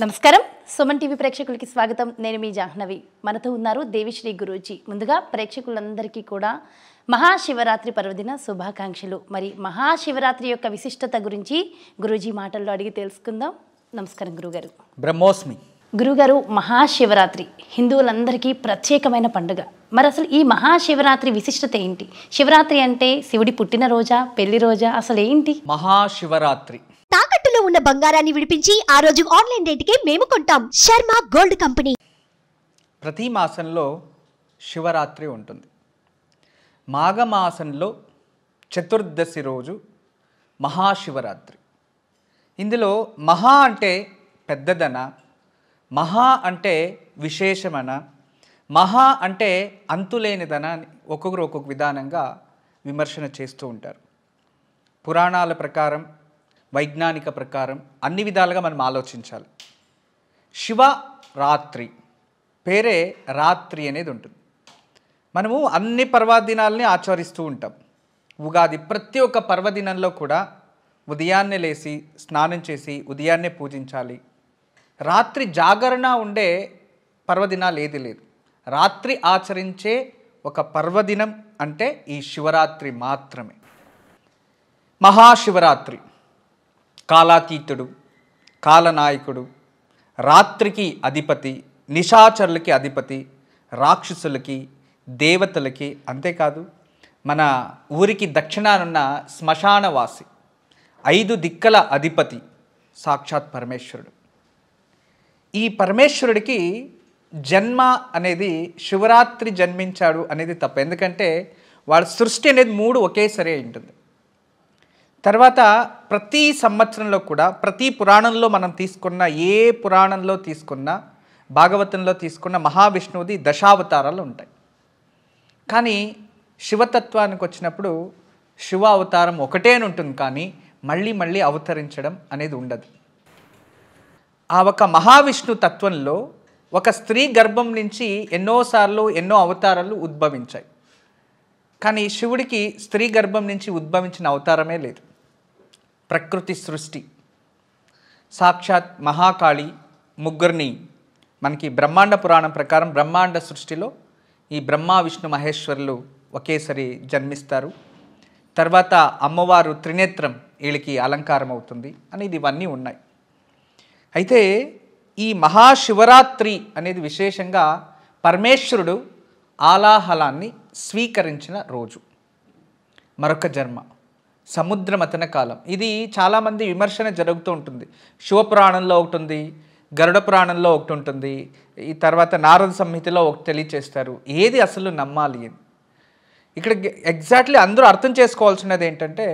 నమస్కారం సుమన్ టీవీ ప్రేక్షకులకి స్వాగతం. నేను మీ జాహ్నవి. మనతో ఉన్నారు దేవిశ్రీ గురూజీ. ముందుగా ప్రేక్షకులందరికీ కూడా మహాశివరాత్రి పర్వదిన శుభాకాంక్షలు. మరి మహాశివరాత్రి యొక్క విశిష్టత గురించి గురూజీ మాటల్లో అడిగి తెలుసుకుందాం. నమస్కారం గురుగారు. బ్రహ్మోస్మి. గురుగారు, మహాశివరాత్రి హిందువులందరికీ ప్రత్యేకమైన పండుగ. మరి అసలు ఈ మహాశివరాత్రి విశిష్టత ఏంటి? శివరాత్రి అంటే శివుడి పుట్టినరోజా, పెళ్లి రోజా, అసలు ఏంటి? మహాశివరాత్రి తాకట్టులో ఉన్న బంగారాన్ని విడిపించి ఆ రోజు ఆన్లైన్ రేటుకే మేము కొంటాం. Sharma gold company. ప్రతి మాసంలో శివరాత్రి ఉంటుంది. మాఘమాసంలో చతుర్దశి రోజు మహాశివరాత్రి. ఇందులో మహా అంటే పెద్దదన, మహా అంటే విశేషమన, మహా అంటే అంతులేనిదన అని ఒక్కొక్కరు ఒక్కొక్క విధానంగా విమర్శన చేస్తూ ఉంటారు. పురాణాల ప్రకారం, వైజ్ఞానిక ప్రకారం అన్ని విధాలుగా మనం ఆలోచించాలి. శివరాత్రి పేరే రాత్రి అనేది ఉంటుంది. మనము అన్ని పర్వదినాలని ఆచరిస్తూ ఉంటాం. ఉగాది ప్రతి ఒక్క పర్వదినంలో కూడా ఉదయాన్నే లేచి స్నానం చేసి ఉదయాన్నే పూజించాలి. రాత్రి జాగరణ ఉండే పర్వదినాలు ఏది లేదు. రాత్రి ఆచరించే ఒక పర్వదినం అంటే ఈ శివరాత్రి మాత్రమే. మహాశివరాత్రి కాలాతీతుడు, కాలనాయకుడు, రాత్రికి అధిపతి, నిశాచరులకి అధిపతి, రాక్షసులకి, దేవతలకి, అంతేకాదు మన ఊరికి దక్షిణానున్న శ్మశానవాసి, 5 దిక్కల అధిపతి సాక్షాత్ పరమేశ్వరుడు. ఈ పరమేశ్వరుడికి జన్మ అనేది శివరాత్రి జన్మించాడు అనేది తప్ప. ఎందుకంటే వాడి సృష్టి అనేది 3 ఒకేసారి ఉంటుంది. తర్వాత ప్రతి సంవత్సరంలో కూడా ప్రతి పురాణంలో మనం తీసుకున్న, ఏ పురాణంలో తీసుకున్నా, భాగవతంలో తీసుకున్న మహావిష్ణువుది దశావతారాలు ఉంటాయి. కానీ శివతత్వానికి వచ్చినప్పుడు శివ అవతారం ఒకటే అని ఉంటుంది, కానీ మళ్ళీ మళ్ళీ అవతరించడం అనేది ఉండదు. ఆ ఒక మహావిష్ణు తత్వంలో ఒక స్త్రీ గర్భం నుంచి ఎన్నోసార్లు ఎన్నో అవతారాలు ఉద్భవించాయి. కానీ శివుడికి స్త్రీ గర్భం నుంచి ఉద్భవించిన అవతారమే లేదు. ప్రకృతి సృష్టి సాక్షాత్ మహాకాళి ముగ్గురిని మనకి బ్రహ్మాండ పురాణం ప్రకారం బ్రహ్మాండ సృష్టిలో ఈ బ్రహ్మ విష్ణు మహేశ్వరులు ఒకేసారి జన్మిస్తారు. తర్వాత అమ్మవారు త్రినేత్రం వీళ్ళకి అలంకారం అవుతుంది అనేది ఇవన్నీ ఉన్నాయి. అయితే ఈ మహాశివరాత్రి అనేది విశేషంగా పరమేశ్వరుడు ఆలాహలాన్ని స్వీకరించిన రోజు. మరొక జన్మ సముద్రమథన కాలం. ఇది చాలామంది విమర్శన జరుగుతూ ఉంటుంది. శివపురాణంలో ఒకటి ఉంది, గరుడ పురాణంలో ఒకటి ఉంటుంది, ఈ తర్వాత నారద సంహితలో ఒకటి తెలియచేస్తారు. ఏది అసలు నమ్మాలి అని ఇక్కడ ఎగ్జాక్ట్లీ అందరూ అర్థం చేసుకోవాల్సినది ఏంటంటే,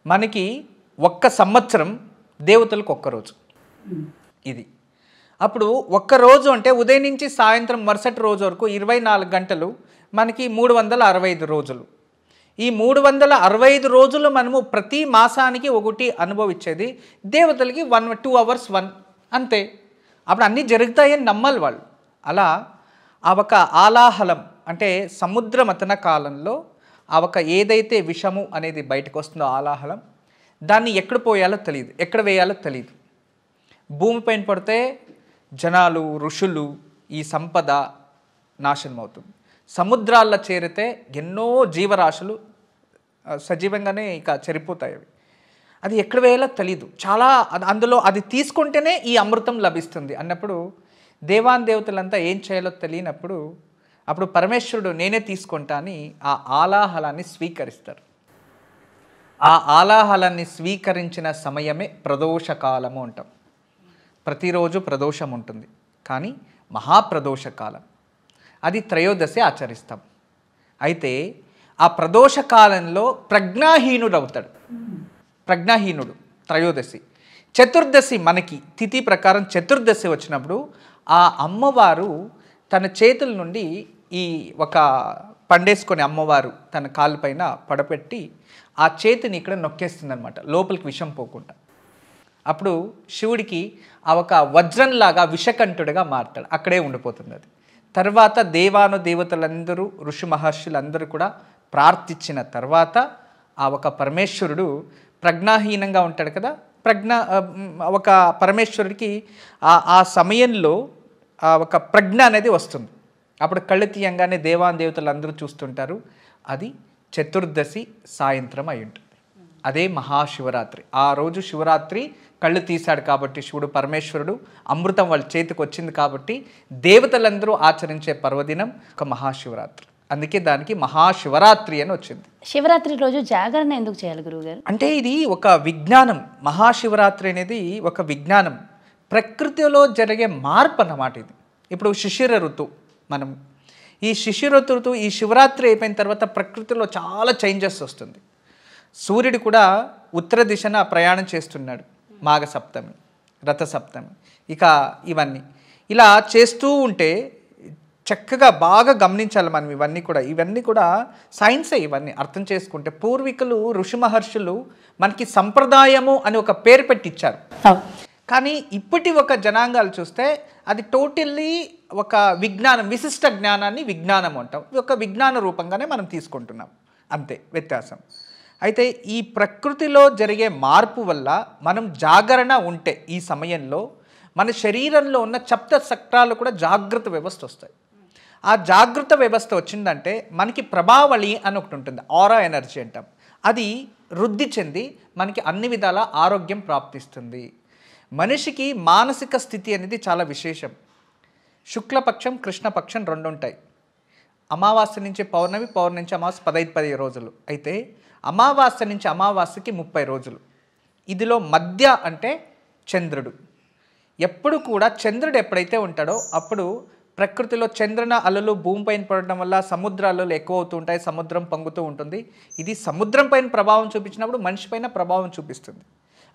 మనకి ఒక్క సంవత్సరం దేవతలకు ఒక్కరోజు ఇది. అప్పుడు ఒక్కరోజు అంటే ఉదయం నుంచి సాయంత్రం మరుసటి రోజు వరకు 24 గంటలు, మనకి 365 రోజులు. ఈ 365 రోజులు మనము ప్రతి మాసానికి ఒకటి అనుభవించేది. దేవతలకి 2 hours 1 అంతే. అప్పుడు అన్నీ జరుగుతాయని నమ్మాలి వాళ్ళు. అలా ఆ ఒక ఆలాహలం అంటే సముద్రమథన కాలంలో ఆ ఒక ఏదైతే విషము అనేది బయటకు వస్తుందో ఆలాహలం, దాన్ని ఎక్కడ పోయాలో తెలియదు, ఎక్కడ వేయాలో తెలియదు. భూమిపైన పడితే జనాలు, ఋషులు, ఈ సంపద నాశనం అవుతుంది. సముద్రాల్లో చేరితే ఎన్నో జీవరాశులు సజీవంగానే ఇక చనిపోతాయి. అది ఎక్కడ వేయాలో తెలీదు. చాలా అందులో అది తీసుకుంటేనే ఈ అమృతం లభిస్తుంది అన్నప్పుడు దేవాన్ దేవతలంతా ఏం చేయాలో తెలియనప్పుడు అప్పుడు పరమేశ్వరుడు నేనే తీసుకుంటా అని ఆ ఆలాహలాన్ని స్వీకరిస్తారు. ఆ ఆలాహలాన్ని స్వీకరించిన సమయమే ప్రదోషకాలము అంటాం. ప్రతిరోజు ప్రదోషం ఉంటుంది, కానీ మహాప్రదోషకాలం అది త్రయోదశి ఆచరిస్తాం. అయితే ఆ ప్రదోష కాలంలో ప్రజ్ఞాహీనుడు అవుతాడు. ప్రజ్ఞాహీనుడు త్రయోదశి. చతుర్దశి మనకి తిథి ప్రకారం చతుర్దశి వచ్చినప్పుడు ఆ అమ్మవారు తన చేతుల నుండి ఈ ఒక పండేసుకొని అమ్మవారు తన కాళ్ళపైన పడపెట్టి ఆ చేతిని ఇక్కడ నొక్కేస్తుంది అనమాట, లోపలికి విషం పోకుండా. అప్పుడు శివుడికి ఆ ఒక వజ్రంలాగా విషకంఠుడిగా మారుతాడు, అక్కడే ఉండిపోతుంది అది. తర్వాత దేవాను దేవతలందరూ, ఋషి మహర్షులందరూ కూడా ప్రార్థించిన తర్వాత ఆ ఒక పరమేశ్వరుడు ప్రజ్ఞాహీనంగా ఉంటాడు కదా, ఒక పరమేశ్వరుడికి ఆ సమయంలో ఒక ప్రజ్ఞ అనేది వస్తుంది. అప్పుడు కళ్ళు తీయంగానే దేవతలు అందరూ చూస్తుంటారు. అది చతుర్దశి సాయంత్రం అయి ఉంటుంది. అదే మహాశివరాత్రి. ఆ రోజు శివరాత్రి కళ్ళు తీశాడు కాబట్టి శివుడు పరమేశ్వరుడు, అమృతం వాళ్ళ చేతికి వచ్చింది కాబట్టి దేవతలందరూ ఆచరించే పర్వదినం ఒక మహాశివరాత్రి. అందుకే దానికి మహాశివరాత్రి అని వచ్చింది. శివరాత్రి రోజు జాగరణ ఎందుకు చేయాలి గురువుగారు? అంటే ఇది ఒక విజ్ఞానం. మహాశివరాత్రి అనేది ఒక విజ్ఞానం, ప్రకృతిలో జరిగే మార్పు అన్నమాట ఇది. ఇప్పుడు శిశిర ఋతువు, మనం ఈ శిశిర ఋతువు ఈ శివరాత్రి అయిపోయిన తర్వాత ప్రకృతిలో చాలా చేంజెస్ వస్తుంది. సూర్యుడు కూడా ఉత్తర దిశన ప్రయాణం చేస్తున్నాడు. మాఘ సప్తమి, రథ సప్తమి, ఇక ఇవన్నీ ఇలా చేస్తూ ఉంటే చక్కగా బాగా గమనించాలి మనం. ఇవన్నీ కూడా సైన్సే. ఇవన్నీ అర్థం చేసుకుంటే పూర్వీకులు ఋషి మహర్షులు మనకి సంప్రదాయము అని ఒక పేరు పెట్టించారు. కానీ ఇప్పటి ఒక జనాంగాలు చూస్తే అది టోటల్లీ ఒక విజ్ఞానం, విశిష్ట జ్ఞానాన్ని విజ్ఞానం అంటాం. ఒక విజ్ఞాన రూపంగానే మనం తీసుకుంటున్నాం, అంతే వ్యత్యాసం. అయితే ఈ ప్రకృతిలో జరిగే మార్పు వల్ల మనం జాగరణ ఉంటే ఈ సమయంలో మన శరీరంలో ఉన్న సప్త చక్రాలు కూడా జాగృత వ్యవస్థ వస్తాయి. ఆ జాగృత వ్యవస్థ వచ్చిందంటే మనకి ప్రభావళి అని ఒకటి ఉంటుంది, ఆరా ఎనర్జీ అంటాం. అది వృద్ధి చెంది మనకి అన్ని విధాల ఆరోగ్యం ప్రాప్తిస్తుంది. మనిషికి మానసిక స్థితి అనేది చాలా విశేషం. శుక్లపక్షం కృష్ణపక్షం రెండు ఉంటాయి. అమావాస్య నుంచి పౌర్ణమి, పౌర్ణమి నుంచి అమావాస్య 15 రోజులు. అయితే అమావాస్య నుంచి అమావాస్యకి 30 రోజులు. ఇదిలో మధ్య అంటే చంద్రుడు. ఎప్పుడు కూడా చంద్రుడు ఎప్పుడైతే ఉంటాడో అప్పుడు ప్రకృతిలో చంద్రన అలలు భూమిపైన పడడం వల్ల సముద్రాలలో ఎక్కువ అవుతూ ఉంటాయి, సముద్రం పొంగుతూ ఉంటుంది. ఇది సముద్రం పైన ప్రభావం చూపించినప్పుడు మనిషి పైన ప్రభావం చూపిస్తుంది.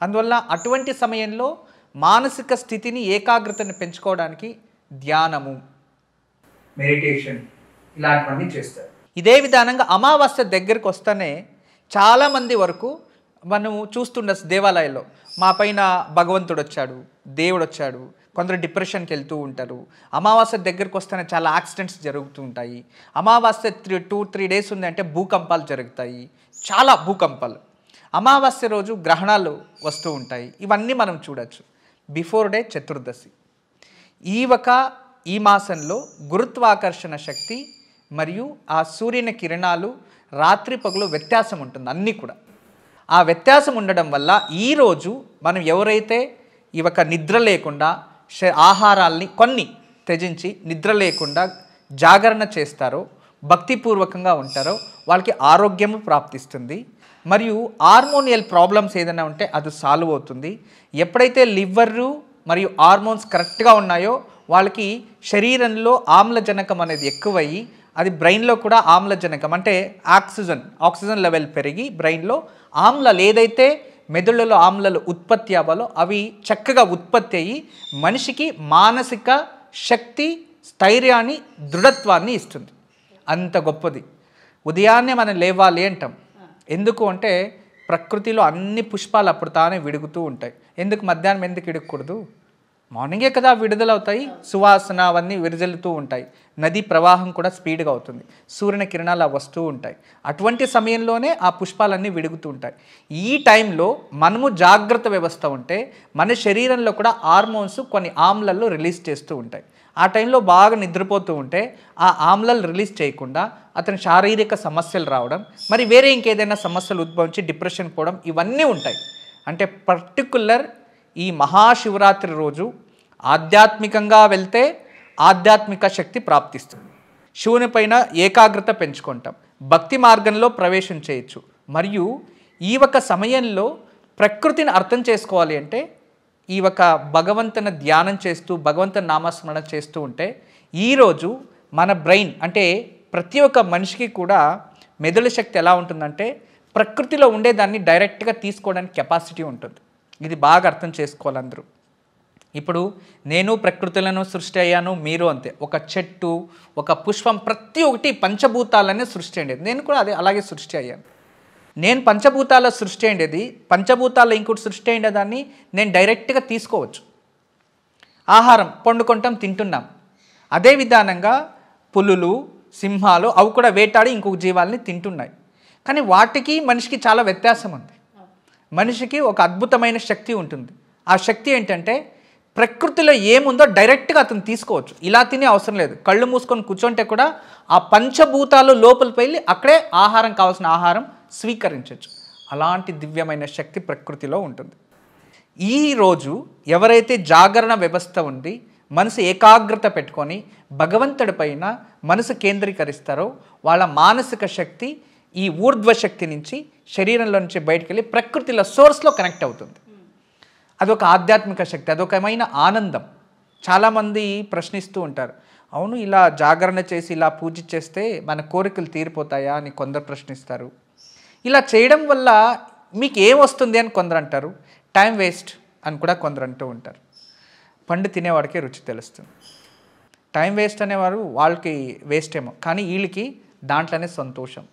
అందువల్ల అటువంటి సమయంలో మానసిక స్థితిని, ఏకాగ్రతని పెంచుకోవడానికి ధ్యానము, మెడిటేషన్ ఇలాంటివన్నీ చేస్తారు. ఇదే విధానంగా అమావాస్య దగ్గరికి వస్తేనే చాలామంది వరకు మనము చూస్తుండొచ్చు దేవాలయాల్లో, మా పైన భగవంతుడు వచ్చాడు, దేవుడు వచ్చాడు. కొందరు డిప్రెషన్కి వెళ్తూ ఉంటారు. అమావాస్య దగ్గరికి వస్తేనే చాలా యాక్సిడెంట్స్ జరుగుతూ ఉంటాయి. అమావాస్య 2-3 డేస్ ఉందంటే భూకంపాలు జరుగుతాయి, చాలా భూకంపాలు. అమావాస్య రోజు గ్రహణాలు వస్తూ ఉంటాయి. ఇవన్నీ మనం చూడొచ్చు. బిఫోర్ డే చతుర్దశి. ఈ మాసంలో గురుత్వాకర్షణ శక్తి మరియు ఆ సూర్యుని కిరణాలు రాత్రి పగలు వ్యత్యాసం ఉంటుంది అన్నీ కూడా. ఆ వ్యత్యాసం ఉండడం వల్ల ఈరోజు మనం ఎవరైతే నిద్ర లేకుండా ఆహారాల్ని కొన్ని త్యజించి నిద్ర లేకుండా జాగరణ చేస్తారో, భక్తిపూర్వకంగా ఉంటారో వాళ్ళకి ఆరోగ్యము ప్రాప్తిస్తుంది. మరియు హార్మోనియల్ ప్రాబ్లమ్స్ ఏదైనా ఉంటే అది సాల్వ్ అవుతుంది. ఎప్పుడైతే లివర్రు మరియు హార్మోన్స్ కరెక్ట్గా ఉన్నాయో వాళ్ళకి శరీరంలో ఆమ్లజనకం అనేది ఎక్కువయ్యి అది బ్రెయిన్లో కూడా ఆమ్లజనకం అంటే ఆక్సిజన్ లెవెల్ పెరిగి బ్రెయిన్లో ఆమ్లాలు ఏదైతే మెదడులో ఆమ్లాలు ఉత్పత్తి అవ్వాలో అవి చక్కగా ఉత్పత్తి అయ్యి మనిషికి మానసిక శక్తి, స్థైర్యాన్ని, దృఢత్వాన్ని ఇస్తుంది. అంత గొప్పది. ఉదయాన్నే మనం లేవాలి అంటాం. ఎందుకు అంటే ప్రకృతిలో అన్ని పుష్పాలు అప్పుడు తానే విడుగుతూ ఉంటాయి. ఎందుకు మధ్యాహ్నం ఎందుకు విడగకూడదు? మార్నింగే కదా విడుదలవుతాయి, సువాసన అవన్నీ విరజల్లుతూ ఉంటాయి. నది ప్రవాహం కూడా స్పీడ్గా అవుతుంది, సూర్యుని కిరణాలు వస్తూ ఉంటాయి. అటువంటి సమయంలోనే ఆ పుష్పాలన్నీ విడుగుతూ ఉంటాయి. ఈ టైంలో మనము జాగ్రత్త వ్యవస్థ ఉంటే మన శరీరంలో కూడా హార్మోన్స్ కొన్ని ఆమ్లాలు రిలీజ్ చేస్తూ ఉంటాయి. ఆ టైంలో బాగా నిద్రపోతూ ఉంటే ఆ ఆమ్లాలు రిలీజ్ చేయకుండా అతని శారీరక సమస్యలు రావడం, మరి వేరే ఇంకేదైనా సమస్యలు ఉద్భవించి డిప్రెషన్ పోవడం ఇవన్నీ ఉంటాయి. అంటే పర్టికులర్ ఈ మహాశివరాత్రి రోజు ఆధ్యాత్మికంగా వెళ్తే ఆధ్యాత్మిక శక్తి ప్రాప్తిస్తుంది. శివుని పైన ఏకాగ్రత పెంచుకుంటాం, భక్తి మార్గంలో ప్రవేశం చేయొచ్చు. మరియు ఈ సమయంలో ప్రకృతిని అర్థం చేసుకోవాలి అంటే ఈ భగవంతుని ధ్యానం చేస్తూ భగవంతుని నామస్మరణ చేస్తూ ఉంటే ఈరోజు మన బ్రెయిన్ అంటే ప్రతి ఒక్క మనిషికి కూడా మెదడు శక్తి ఎలా ఉంటుందంటే ప్రకృతిలో ఉండేదాన్ని డైరెక్ట్గా తీసుకోవడానికి కెపాసిటీ ఉంటుంది. ఇది బాగా అర్థం చేసుకోవాలి అందరూ. ఇప్పుడు నేను ప్రకృతులను సృష్టి అయ్యాను, మీరు అంతే. ఒక చెట్టు, ఒక పుష్పం, ప్రతి ఒక్కటి పంచభూతాలనే సృష్టి అయ్యేది. నేను కూడా అలాగే సృష్టి అయ్యాను. నేను పంచభూతాల సృష్టి అయ్యేది, పంచభూతాల ఇంకోటి సృష్టి అయ్యేదాన్ని నేను డైరెక్ట్గా తీసుకోవచ్చు. ఆహారం పండుకుంటాం, తింటున్నాం. అదే విధానంగా పులులు, సింహాలు అవి కూడా వేటాడి ఇంకొక జీవాలని తింటున్నాయి. కానీ వాటికి మనిషికి చాలా వ్యత్యాసం ఉంది. మనిషికి ఒక అద్భుతమైన శక్తి ఉంటుంది. ఆ శక్తి ఏంటంటే ప్రకృతిలో ఏముందో డైరెక్ట్గా అతను తీసుకోవచ్చు. ఇలా తినే అవసరం లేదు. కళ్ళు మూసుకొని కూర్చుంటే కూడా ఆ పంచభూతాలు లోపలికి వెళ్ళి అక్కడే ఆహారం, కావాల్సిన ఆహారం స్వీకరించవచ్చు. అలాంటి దివ్యమైన శక్తి ప్రకృతిలో ఉంటుంది. ఈరోజు ఎవరైతే జాగరణ వ్యవస్థ ఉండి మనసు ఏకాగ్రత పెట్టుకొని భగవంతుడి పైన మనసు కేంద్రీకరిస్తారో వాళ్ళ మానసిక శక్తి ఈ ఊర్ధ్వ శక్తి నుంచి శరీరంలో నుంచి బయటకు వెళ్ళి ప్రకృతిలో సోర్స్లో కనెక్ట్ అవుతుంది. అదొక ఆధ్యాత్మిక శక్తి, అదొకమైన ఆనందం. చాలామంది ప్రశ్నిస్తూ ఉంటారు, అవును ఇలా జాగరణ చేసి ఇలా పూజ చేస్తే మన కోరికలు తీరిపోతాయా అని కొందరు ప్రశ్నిస్తారు. ఇలా చేయడం వల్ల మీకు ఏం వస్తుంది అని కొందరు అంటారు. టైం వేస్ట్ అని కూడా కొందరు అంటూ ఉంటారు. పండు తినేవాడికే రుచి తెలుస్తుంది. టైం వేస్ట్ అనేవారు వాళ్ళకి వేస్ట్ ఏమో, కానీ వీళ్ళకి దాంట్లోనే సంతోషం,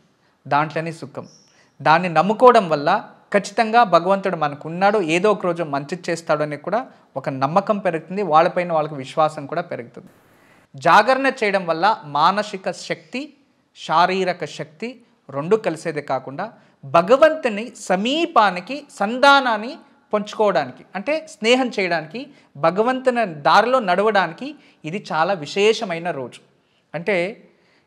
దాంట్లోనే సుఖం. దాన్ని నమ్ముకోవడం వల్ల ఖచ్చితంగా భగవంతుడు మనకు ఉన్నాడు, ఏదో ఒక రోజు మంచి చేస్తాడు అని కూడా ఒక నమ్మకం పెరుగుతుంది. వాళ్ళపైన వాళ్ళకి విశ్వాసం కూడా పెరుగుతుంది. జాగరణ చేయడం వల్ల మానసిక శక్తి, శారీరక శక్తి రెండు కలిసేదే కాకుండా భగవంతుని సమీపానికి, సంధానాన్ని పంచుకోవడానికి, అంటే స్నేహం చేయడానికి, భగవంతుని దారిలో నడవడానికి ఇది చాలా విశేషమైన రోజు. అంటే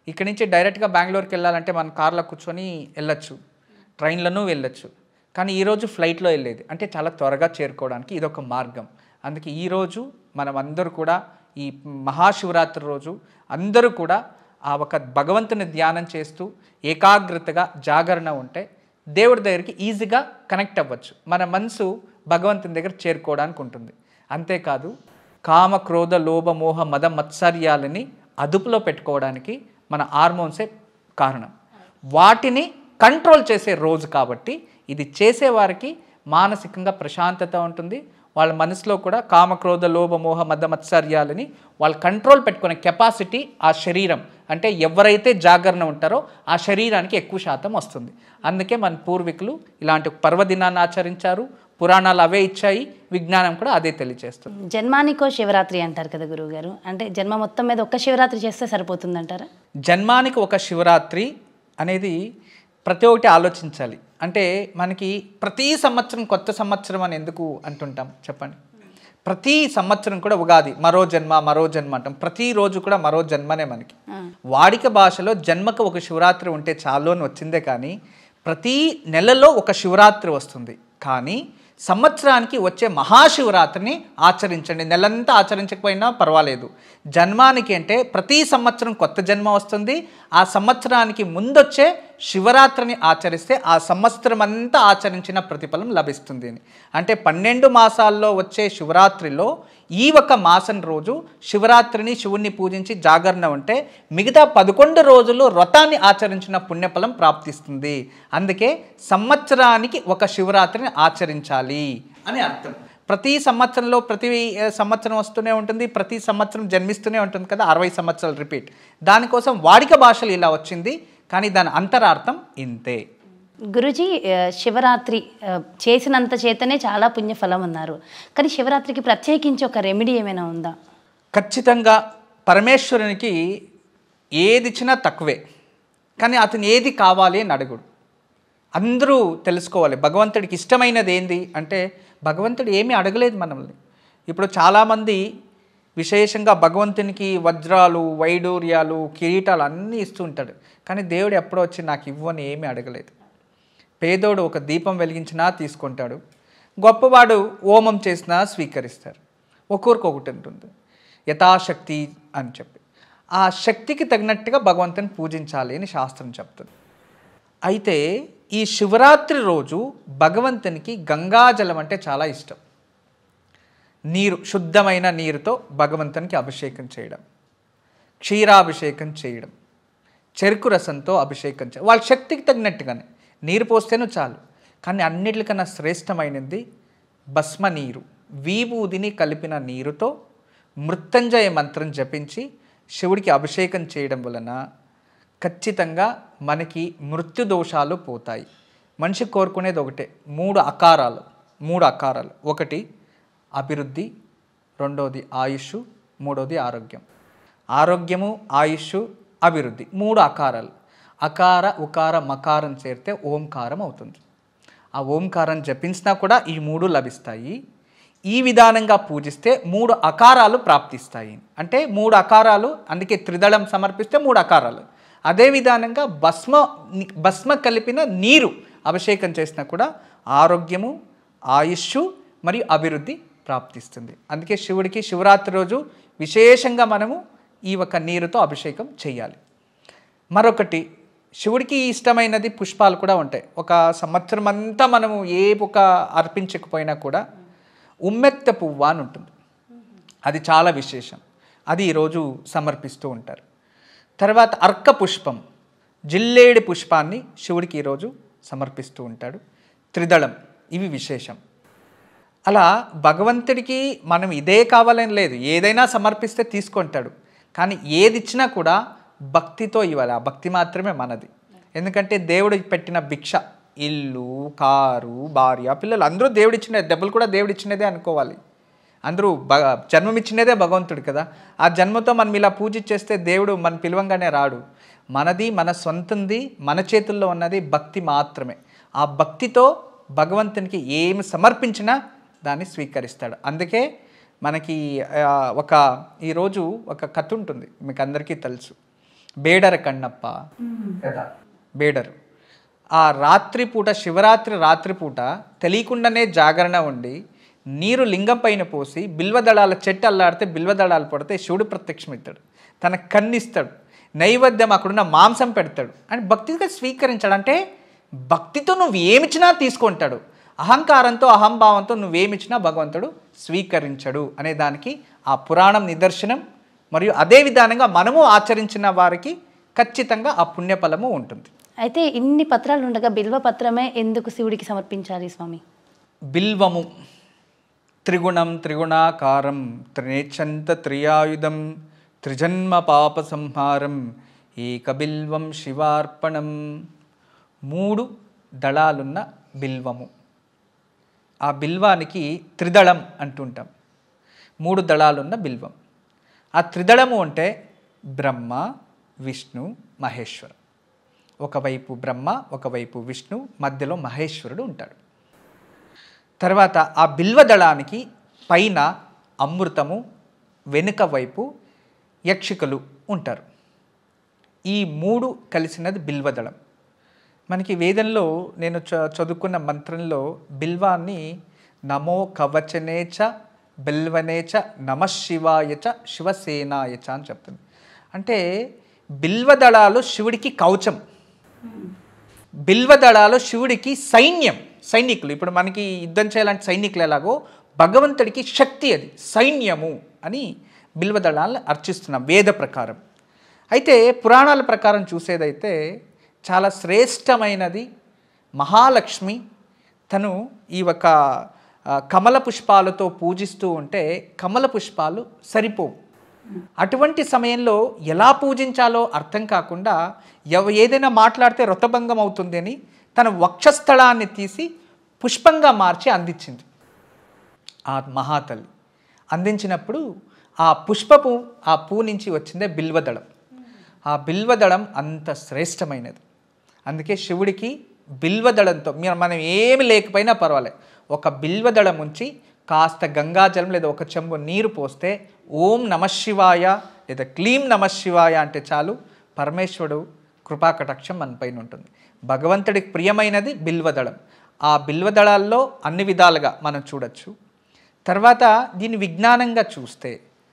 ఇక్కడి నుంచి డైరెక్ట్గా బెంగళూరుకి వెళ్ళాలంటే మనం కార్లో కూర్చొని వెళ్ళొచ్చు, ట్రైన్లను వెళ్ళొచ్చు. కానీ ఈరోజు ఫ్లైట్లో వెళ్ళేది అంటే చాలా త్వరగా చేరుకోవడానికి ఇదొక మార్గం. అందుకే ఈరోజు మనం అందరూ కూడా ఈ మహాశివరాత్రి రోజు అందరూ కూడా ఆ ఒక భగవంతుని ధ్యానం చేస్తూ ఏకాగ్రతగా జాగరణ ఉంటే దేవుడి దగ్గరికి ఈజీగా కనెక్ట్ అవ్వచ్చు. మన మనసు భగవంతుని దగ్గర చేరుకోవడానికి ఉంటుంది. అంతేకాదు కామ, క్రోధ, లోభ, మోహ, మద, మత్సర్యాలని అదుపులో పెట్టుకోవడానికి మన హార్మోన్సే కారణం. వాటిని కంట్రోల్ చేసే రోజు కాబట్టి ఇది చేసేవారికి మానసికంగా ప్రశాంతత ఉంటుంది. వాళ్ళ మనసులో కూడా కామ, క్రోధ, లోభ, మోహ, మద, మత్సర్యాలని వాళ్ళు కంట్రోల్ పెట్టుకునే కెపాసిటీ ఆ శరీరం, అంటే ఎవరైతే జాగరణ ఉంటారో ఆ శరీరానికి ఎక్కువ శాతం వస్తుంది. అందుకే మన పూర్వీకులు ఇలాంటి పర్వదినాన్ని ఆచరించారు. పురాణాలు అవే ఇచ్చాయి, విజ్ఞానం కూడా అదే తెలియజేస్తుంది. జన్మానికో శివరాత్రి అంటారు కదా గురువుగారు, అంటే జన్మ మొత్తం మీద ఒక్క శివరాత్రి చేస్తే సరిపోతుందంటారా? జన్మానికి ఒక శివరాత్రి అనేది ప్రతి ఒక్కటి ఆలోచించాలి. అంటే మనకి ప్రతి సంవత్సరం కొత్త సంవత్సరం అని ఎందుకు అంటుంటాం చెప్పండి? ప్రతి సంవత్సరం కూడా ఉగాది మరో జన్మ, మరో జన్మ అంటాం. ప్రతిరోజు కూడా మరో జన్మనే మనకి. వాడిక భాషలో జన్మకు ఒక శివరాత్రి ఉంటే చాలు అని వచ్చిందే కానీ ప్రతి నెలలో ఒక శివరాత్రి వస్తుంది. కానీ సంవత్సరానికి వచ్చే మహాశివరాత్రిని ఆచరించండి. నెలంతా ఆచరించకపోయినా పర్వాలేదు. జన్మానికి అంటే ప్రతి సంవత్సరం కొత్త జన్మ వస్తుంది. ఆ సంవత్సరానికి ముందొచ్చే శివరాత్రిని ఆచరిస్తే ఆ సంవత్సరం అంతా ఆచరించిన ప్రతిఫలం లభిస్తుంది. అంటే 12 మాసాల్లో వచ్చే శివరాత్రిలో ఈ ఒక మాసం రోజు శివరాత్రిని శివుణ్ణి పూజించి జాగరణ ఉంటే మిగతా 11 రోజులు వ్రతాన్ని ఆచరించిన పుణ్యఫలం ప్రాప్తిస్తుంది. అందుకే సంవత్సరానికి ఒక శివరాత్రిని ఆచరించాలి అని అర్థం. ప్రతి సంవత్సరం వస్తూనే ఉంటుంది, ప్రతి సంవత్సరం జన్మిస్తూనే ఉంటుంది కదా, 60 సంవత్సరాలు రిపీట్. దానికోసం వాడిక భాషలు ఇలా వచ్చింది, కానీ దాని అంతరార్థం ఇంతే. గురుజీ, శివరాత్రి చేసినంత చేతనే చాలా పుణ్యఫలం అన్నారు, కానీ శివరాత్రికి ప్రత్యేకించి ఒక రెమెడీ ఏమైనా ఉందా? ఖచ్చితంగా పరమేశ్వరునికి ఏది ఇచ్చినా తక్కువే, కానీ అతను ఏది కావాలి అని అడుగుడు. అందరూ తెలుసుకోవాలి భగవంతుడికి ఇష్టమైనది ఏంది అంటే భగవంతుడు ఏమీ అడగలేదు మనల్ని. ఇప్పుడు చాలామంది విశేషంగా భగవంతునికి వజ్రాలు, వైడూర్యాలు, కిరీటాలు అన్నీ ఇస్తూ ఉంటాడు, కానీ దేవుడు ఎప్పుడో వచ్చి నాకు ఇవ్వని ఏమీ అడగలేదు. పేదోడు ఒక దీపం వెలిగించినా తీసుకుంటాడు, గొప్పవాడు హోమం చేసినా స్వీకరిస్తారు. ఒక్కొక్కరికి ఉంటుంది యథాశక్తి అని చెప్పి. ఆ శక్తికి తగినట్టుగా భగవంతుని పూజించాలి అని శాస్త్రం చెప్తుంది. అయితే ఈ శివరాత్రి రోజు భగవంతునికి గంగాజలం అంటే చాలా ఇష్టం. నీరు, శుద్ధమైన నీరుతో భగవంతునికి అభిషేకం చేయడం, క్షీరాభిషేకం చేయడం, చెరుకు రసంతో అభిషేకం చేయడం, వాళ్ళ శక్తికి తగినట్టుగానే. నీరు పోస్తేనూ చాలు, కానీ అన్నిటికన్నా శ్రేష్టమైనది భస్మ నీరు. విభూదిని కలిపిన నీరుతో మృత్యుంజయ మంత్రం జపించి శివుడికి అభిషేకం చేయడం వలన ఖచ్చితంగా మనకి మృత్యు దోషాలు పోతాయి. మనిషి కోరుకునేది ఒకటే, 3 అకారాలు. ఒకటి అభివృద్ధి, రెండోది ఆయుష్, మూడోది ఆరోగ్యం. ఆరోగ్యము, ఆయుష్, అభివృద్ధి 3 అకారాలు. అకార, ఉకార, మకారం చేరితే ఓంకారం అవుతుంది. ఆ ఓంకారం జపించినా కూడా ఈ 3 లభిస్తాయి. ఈ విధానంగా పూజిస్తే 3 అకారాలు ప్రాప్తిస్తాయి. అంటే 3 అకారాలు, అందుకే త్రిదళం సమర్పిస్తే 3 అకారాలు. అదే విధానంగా భస్మ కలిపిన నీరు అభిషేకం చేసినా కూడా ఆరోగ్యము, ఆయుష్షు మరియు అభివృద్ధి ప్రాప్తిస్తుంది. అందుకే శివుడికి శివరాత్రి రోజు విశేషంగా మనము ఈ ఒక నీరుతో అభిషేకం చేయాలి. మరొకటి, శివుడికి ఇష్టమైనది పుష్పాలు కూడా ఉంటాయి. ఒక సంవత్సరం అంతా మనము ఏ ఒక అర్పించకపోయినా కూడా ఉమ్మెత్త పువ్వు అని ఉంటుంది, అది చాలా విశేషం, అది ఈరోజు సమర్పిస్తూ ఉంటారు. తర్వాత అర్క పుష్పం, జిల్లేడి పుష్పాన్ని శివుడికి ఈరోజు సమర్పిస్తూ ఉంటాడు. త్రిదళం, ఇవి విశేషం. అలా భగవంతుడికి మనం ఇదే కావాలని లేదు, ఏదైనా సమర్పిస్తే తీసుకుంటాడు. కానీ ఏది ఇచ్చినా కూడా భక్తితో ఇవ్వాలి. ఆ భక్తి మాత్రమే మనది. ఎందుకంటే దేవుడు పెట్టిన భిక్ష, ఇల్లు, కారు, భార్య, పిల్లలు అందరూ దేవుడిచ్చినది, డబ్బులు కూడా దేవుడిచ్చినదే అనుకోవాలి. అందరూ జన్మమిచ్చినదే భగవంతుడు కదా. ఆ జన్మతో మనం ఇలా పూజ చేస్తే దేవుడు మన పిలవంగానే రాడు. మనది, మన సొంతంది, మన చేతుల్లో ఉన్నది భక్తి మాత్రమే. ఆ భక్తితో భగవంతునికి ఏమి సమర్పించినా దాన్ని స్వీకరిస్తాడు. అందుకే మనకి ఈరోజు ఒక కథ ఉంటుంది, మీకు అందరికీ తెలుసు, బేడర కన్నప్ప కదా. బేడరు ఆ రాత్రిపూట, శివరాత్రి రాత్రిపూట తెలియకుండానే జాగరణ ఉండి నీరు లింగం పైన పోసి బిల్వదళాల చెట్టు అల్లాడితే బిల్వదళాలు పడితే శివుడు ప్రత్యక్షమిస్తాడు, తన కన్నిస్తాడు, నైవేద్యం అక్కడున్న మాంసం పెడతాడు అని భక్తిగా స్వీకరించాడు. అంటే భక్తితో నువ్వు ఏమిచ్చినా తీసుకుంటాడు, అహంకారంతో అహంభావంతో నువ్వేమిచ్చినా భగవంతుడు స్వీకరించడు అనే దానికి ఆ పురాణం నిదర్శనం. మరియు అదే విధానంగా మనము ఆచరించిన వారికి ఖచ్చితంగా ఆ పుణ్యఫలము ఉంటుంది. అయితే ఇన్ని పత్రాలు ఉండగా బిల్వ పత్రమే ఎందుకు శివుడికి సమర్పించాలి స్వామి? బిల్వము త్రిగుణం త్రిగుణాకారం త్రినేచ్చంత త్రియాయుధం త్రిజన్మ పాప సంహారం ఏకబిల్వం శివార్పణం. 3 దళాలున్న బిల్వము. ఆ బిల్వానికి త్రిదళం అంటుంటాం. 3 దళాలున్న బిల్వం. ఆ త్రిదళము అంటే బ్రహ్మ, విష్ణు, మహేశ్వర. ఒకవైపు బ్రహ్మ, ఒకవైపు విష్ణు, మధ్యలో మహేశ్వరుడు ఉంటాడు. తర్వాత ఆ బిల్వదళానికి పైన అమృతము, వెనుక వైపు యక్షికలు ఉంటారు. ఈ 3 కలిసినది బిల్వదళం. మనకి వేదంలో నేను చదువుకున్న మంత్రంలో బిల్వాన్ని నమో కవచనేచ బిల్వనేచ నమశివాయచ శివసేనాయచ అని చెప్తుంది. అంటే బిల్వదళాలు శివుడికి కవచం, బిల్వదళాలు శివుడికి సైనికులు. ఇప్పుడు మనకి యుద్ధం చేయాలంటే సైనికులు ఎలాగో భగవంతుడికి శక్తి, అది సైన్యము అని బిల్వదళాలను అర్చిస్తున్నాం వేద ప్రకారం. అయితే పురాణాల ప్రకారం చూసేదైతే చాలా శ్రేష్టమైనది మహాలక్ష్మి. తను ఈ ఒక కమల పుష్పాలతో పూజిస్తూ ఉంటే కమల పుష్పాలు సరిపోవు. అటువంటి సమయంలో ఎలా పూజించాలో అర్థం కాకుండా ఏదైనా మాట్లాడితే రుతభంగం అవుతుంది అని తన వక్షస్థలాన్ని తీసి పుష్పంగా మార్చి అందించింది ఆ మహాతల్లి. అందించినప్పుడు ఆ పుష్పపు ఆ పూ నుంచి వచ్చిందే బిల్వదళం. ఆ బిల్వదళం అంత శ్రేష్టమైనది. అందుకే శివుడికి బిల్వదళంతో మనం ఏమి లేకపోయినా పర్వాలేదు, ఒక బిల్వదళం ఉంచి కాస్త గంగాజలం లేదా ఒక చెంబు నీరు పోస్తే ఓం నమశివాయ లేదా క్లీం నమశివాయ అంటే చాలు, పరమేశ్వరుడు కృపాకటాక్షం మన పైన ఉంటుంది. భగవంతుడికి ప్రియమైనది బిల్వదళం. ఆ బిల్వదళాల్లో అన్ని విధాలుగా మనం చూడొచ్చు. తర్వాత దీన్ని విజ్ఞానంగా చూస్తే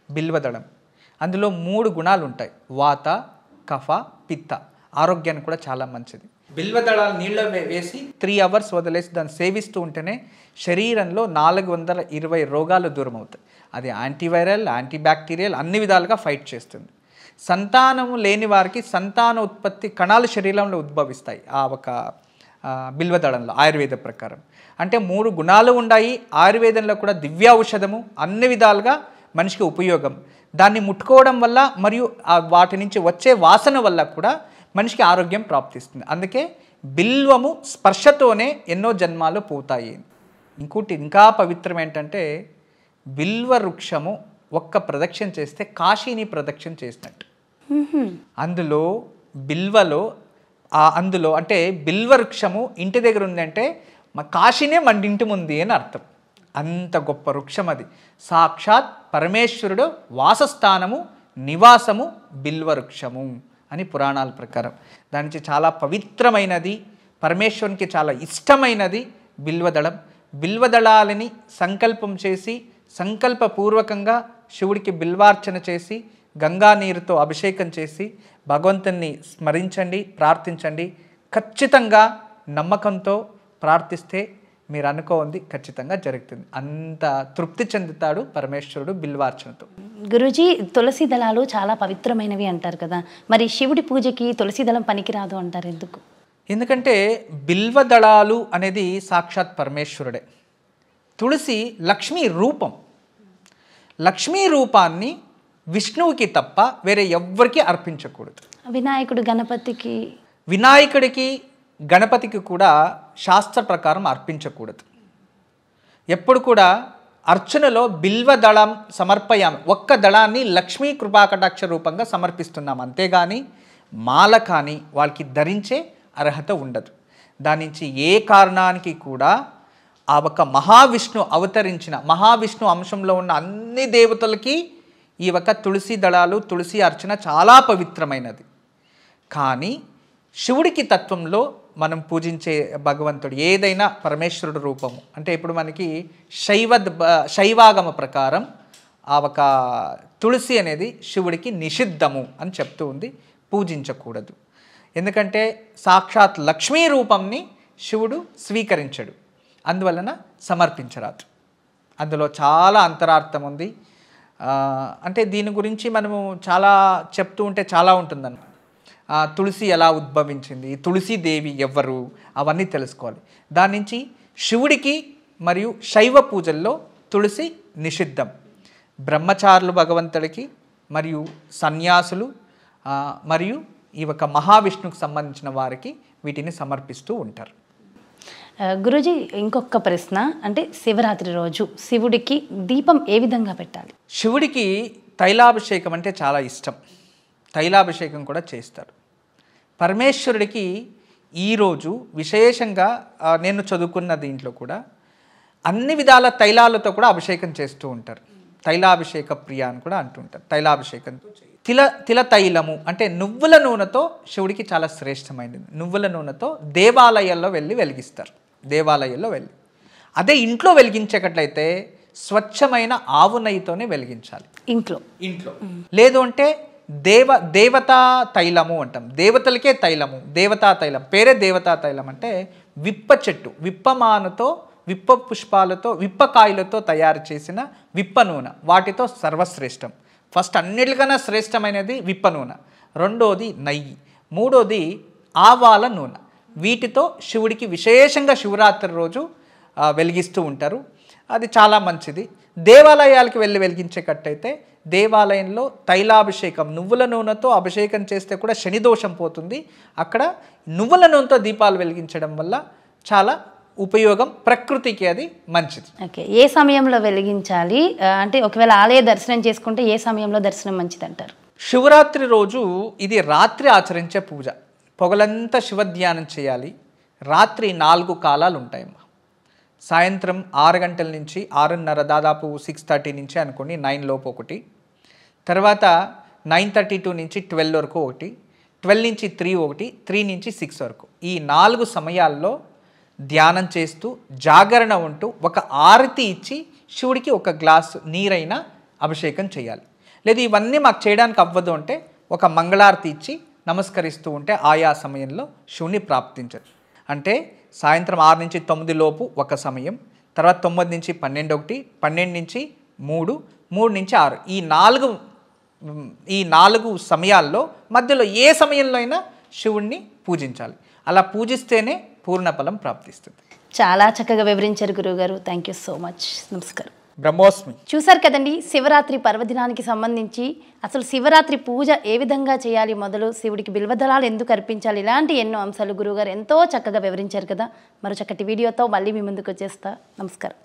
బిల్వదళం అందులో 3 గుణాలు ఉంటాయి, వాత, కఫ, పిత్త. ఆరోగ్యానికి కూడా చాలా మంచిది. బిల్వదళాలు నీళ్ళ వేసి 3 hours వదిలేసి దాన్ని సేవిస్తూ ఉంటేనే శరీరంలో 420 రోగాలు దూరం అవుతాయి. అది యాంటీవైరల్, యాంటీబ్యాక్టీరియల్, అన్ని విధాలుగా ఫైట్ చేస్తుంది. సంతానము లేని వారికి సంతాన ఉత్పత్తి కణాలు శరీరంలో ఉద్భవిస్తాయి ఆ ఒక బిల్వదళంలో ఆయుర్వేద ప్రకారం. అంటే 3 గుణాలు ఉన్నాయి. ఆయుర్వేదంలో కూడా దివ్య ఔషధము, అన్ని విధాలుగా మనిషికి ఉపయోగం. దాన్ని ముట్టుకోవడం వల్ల మరియు వాటి నుంచి వచ్చే వాసన వల్ల కూడా మనిషికి ఆరోగ్యం ప్రాప్తిస్తుంది. అందుకే బిల్వము స్పర్శతోనే ఎన్నో జన్మాలు పోతాయి. ఇంకోటి ఇంకా పవిత్రం ఏంటంటే బిల్వ వృక్షము ఒక్క ప్రదక్షిణ చేస్తే కాశీని ప్రదక్షిణ చేసినట్టు. అందులో అంటే బిల్వ వృక్షము ఇంటి దగ్గర ఉందంటే మా కాశీనే మన ఇంటి ముందు అని అర్థం. అంత గొప్ప వృక్షం అది. సాక్షాత్ పరమేశ్వరుడు వాసస్థానము నివాసము బిల్వవృక్షము అని పురాణాల ప్రకారం. దాని నుంచి చాలా పవిత్రమైనది, పరమేశ్వరునికి చాలా ఇష్టమైనది బిల్వదళం. బిల్వదళాలని సంకల్పం చేసి సంకల్పపూర్వకంగా శివుడికి బిల్వార్చన చేసి గంగా నీరుతో అభిషేకం చేసి భగవంతుని స్మరించండి, ప్రార్థించండి. ఖచ్చితంగా నమ్మకంతో ప్రార్థిస్తే మీరు అనుకోండి ఖచ్చితంగా జరుగుతుంది. అంత తృప్తి చెందుతాడు పరమేశ్వరుడు బిల్వార్చనతో. గురూజీ, తులసి దళాలు చాలా పవిత్రమైనవి అంటారు కదా, మరి శివుడి పూజకి తులసి దళం పనికిరాదు అంటారు, ఎందుకు? ఎందుకంటే బిల్వదళాలు అనేది సాక్షాత్ పరమేశ్వరుడే. తులసి లక్ష్మీ రూపం. లక్ష్మీ రూపాన్ని విష్ణువుకి తప్ప వేరే ఎవ్వరికి అర్పించకూడదు. వినాయకుడు గణపతికి, వినాయకుడికి గణపతికి కూడా శాస్త్ర ప్రకారం అర్పించకూడదు. ఎప్పుడు కూడా అర్చనలో బిల్వదళం సమర్పయామి, ఒక్క దళాన్ని లక్ష్మీ కృపాకటాక్ష రూపంగా సమర్పిస్తున్నాం, అంతేగాని మాల కానీ వాళ్ళకి ధరించే అర్హత ఉండదు. దాని నుంచి ఏ కారణానికి కూడా ఆ ఒక మహావిష్ణు అవతరించిన మహావిష్ణు అంశంలో ఉన్న అన్ని దేవతలకి ఈ ఒక తులసి దళాలు తులసి అర్చన చాలా పవిత్రమైనది. కానీ శివుడికి తత్వంలో మనం పూజించే భగవంతుడు ఏదైనా పరమేశ్వరుడు రూపము అంటే ఇప్పుడు మనకి శైవాగమ ప్రకారం ఆ ఒక తులసి అనేది శివుడికి నిషిద్ధము అని చెప్తూ ఉంది, పూజించకూడదు. ఎందుకంటే సాక్షాత్ లక్ష్మీ రూపంని శివుడు స్వీకరించడు, అందువలన సమర్పించరాదు. అందులో చాలా అంతరార్థం ఉంది. అంటే దీని గురించి మనము చాలా చెప్తూ ఉంటే చాలా ఉంటుందన్నమాట. తులసి ఎలా ఉద్భవించింది, తులసీదేవి ఎవరు, అవన్నీ తెలుసుకోవాలి. దాని నుంచి శివుడికి మరియు శైవ పూజల్లో తులసి నిషిద్ధం. బ్రహ్మచారులు భగవంతుడికి మరియు సన్యాసులు మరియు ఈ ఒక మహావిష్ణువుకి సంబంధించిన వారికి వీటిని సమర్పిస్తూ ఉంటారు. గురూజీ, ఇంకొక ప్రశ్న, అంటే శివరాత్రి రోజు శివుడికి దీపం ఏ విధంగా పెట్టాలి? శివుడికి తైలాభిషేకం అంటే చాలా ఇష్టం, తైలాభిషేకం కూడా చేస్తారు. పరమేశ్వరుడికి ఈరోజు విశేషంగా నేను చదువుకున్న దీంట్లో కూడా అన్ని విధాల తైలాలతో కూడా అభిషేకం చేస్తూ ఉంటారు. తైలాభిషేక ప్రియ అని కూడా అంటుంటారు. తైలాభిషేకంతో తిల తైలము అంటే నువ్వుల నూనెతో శివుడికి చాలా శ్రేష్టమైనది. నువ్వుల నూనెతో దేవాలయాల్లో వెళ్ళి వెలిగిస్తారు. దేవాలయాల్లో వెళ్ళి అదే ఇంట్లో వెలిగించేటట్లయితే స్వచ్ఛమైన ఆవు నెయ్యితోనే వెలిగించాలి. ఇంట్లో లేదు అంటే దేవతా తైలము అంటాం. దేవతలకే తైలము, దేవతా తైలం పేరే దేవతా తైలం. అంటే విప్ప చెట్టు, విప్పమానుతో, విప్ప పుష్పాలతో, విప్పకాయలతో తయారు చేసిన విప్ప నూనె, వాటితో సర్వశ్రేష్టం. ఫస్ట్ అన్నిటికన్నా శ్రేష్టమైనది విప్ప నూనె, రెండోది నెయ్యి, మూడోది ఆవాల నూనె. వీటితో శివుడికి విశేషంగా శివరాత్రి రోజు వెలిగిస్తూ ఉంటారు. అది చాలా మంచిది. దేవాలయాలకు వెళ్ళి వెలిగించేటట్టయితే దేవాలయంలో తైలాభిషేకం నువ్వుల నూనెతో అభిషేకం చేస్తే కూడా శని దోషం పోతుంది. అక్కడ నువ్వుల నూనెతో దీపాలు వెలిగించడం వల్ల చాలా ఉపయోగం, ప్రకృతికి అది మంచిది. ఓకే, ఏ సమయంలో వెలిగించాలి? అంటే ఒకవేళ ఆలయ దర్శనం చేసుకుంటే ఏ సమయంలో దర్శనం మంచిది అంటారు? శివరాత్రి రోజు ఇది రాత్రి ఆచరించే పూజ. పొగలంతా శివధ్యానం చేయాలి. రాత్రి 4 కాలాలు ఉంటాయమ్మా. సాయంత్రం 6 గంటల నుంచి 6:30, దాదాపు 6:30 నుంచి అనుకోండి, 9 లోపు ఒకటి, తర్వాత 9:32 నుంచి 12 వరకు ఒకటి, 12 నుంచి 3 ఒకటి, 3 నుంచి 6 వరకు. ఈ 4 సమయాల్లో ధ్యానం చేస్తూ జాగరణ ఉంటూ ఒక ఆరతి ఇచ్చి శివుడికి ఒక గ్లాసు నీరైనా అభిషేకం చేయాలి. లేదు ఇవన్నీ మాకు చేయడానికి అవ్వదు అంటే ఒక మంగళారతి ఇచ్చి నమస్కరిస్తూ ఉంటే ఆయా సమయంలో శివుని ప్రాప్తించచ్చు. అంటే సాయంత్రం 6 నుంచి 9 లోపు ఒక సమయం, తర్వాత 9 నుంచి 12 ఒకటి, 12 నుంచి 3, 3 నుంచి 6, ఈ 4 సమయాల్లో మధ్యలో ఏ సమయంలో అయినా శివుణ్ణి పూజించాలి. అలా పూజిస్తేనే పూర్ణఫలం ప్రాప్తిస్తుంది. చాలా చక్కగా వివరించారు గురువుగారు. Thank you so much. నమస్కారం. బ్రహ్మోస్మి. చూసారు కదండి, శివరాత్రి పర్వదినానికి సంబంధించి అసలు శివరాత్రి పూజ ఏ విధంగా చేయాలి, మొదలు శివుడికి బిల్వదళాలు ఎందుకు అర్పించాలి, ఇలాంటి ఎన్నో అంశాలు గురువుగారు ఎంతో చక్కగా వివరించారు కదా. మరో చక్కటి వీడియోతో మళ్ళీ మీ ముందుకు వచ్చేస్తా. నమస్కారం.